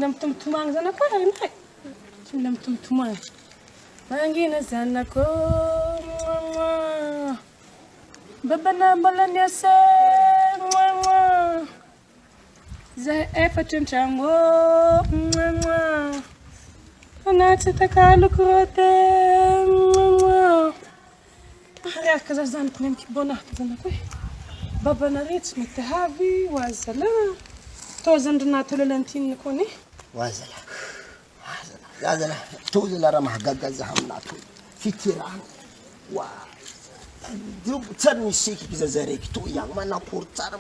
mitomtomagna zanako e. Tsy mila mitomtomagna. Mangina zanako. Babana mbola niasa. Zay efatra an-tragno. Anaty takaloko rote. Ariaka za zanako ny mikibonahako zanako e. Babana retsy mety havy wazala. Tozandrina tolelantiny koni. Wazala. Wazala. Tozala raha mahagaga za aminato. Fitirana. Wa. Tsara misy zaraiky to ihany manaporo tsara.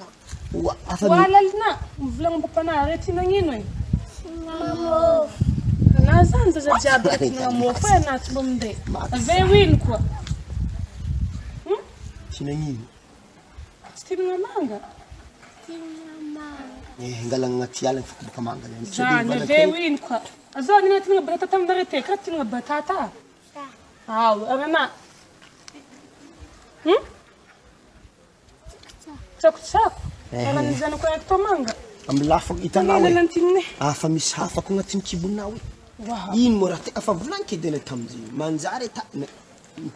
Wa. Walalina. Mivlagna babana retsy nagnino e. Mamo. Na zany za jiaby retsy namofo e anaty bomde. Ave win koa. Nagnino? Tsy tia manga. Ngalana anaty ala fikoboka manga. Zany ave win koa. Azao ni tina batata aminarete, kara tina batata. Aw, arana. Tsako. Arana zanako to manga. Amlafa itanao. Afa misy hafa ko agnatin'ny kibonao e. Wow. Ino mo raha te afa volanky edena tamiziny. Manjary ta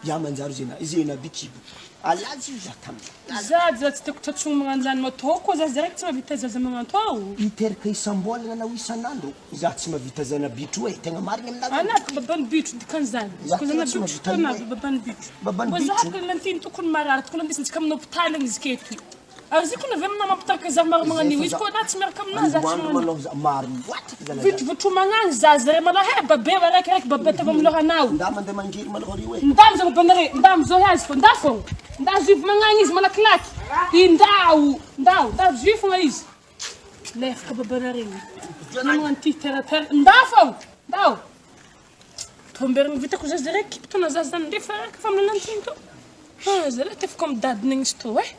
ya manjary zena izena bikibo. Alazy za tamina. Za tsy teko tsatsogno magnanjany matoko za direct tsy mavita zaza magnanto ao. Iteraka isambolana na isanandro. Za tsy mavita zana bitro e. Tegna marigny aminazy. Anaty babany bitro dikan'izany. Ko zana bitro tonavy babany bitro. Babany bitro. Za lantiny tokony marary tokony andesitsika amin'ny hôpitaly izy keto. Azy ko na vem na mampitarika za maro magnanio izy ko na tsy miaraka aminazy za tsy manao maro voaty zana. Vitro magnany za zare malahe babe raiky babe tava amlohanao. Nda mandeha mangiry malahori we. Ndam za babanare, ndam zo hazy fo ndafo. Nda juive magnany izy malakilaky. Ndao juive nga izy. Lefaka babanare. Magnany titera ndafo. Ndao. Tomberny vitako za zare kiptona za zany ndefa raiky famlanantiny to. Zare tefako amin'ny dadiny izy to e.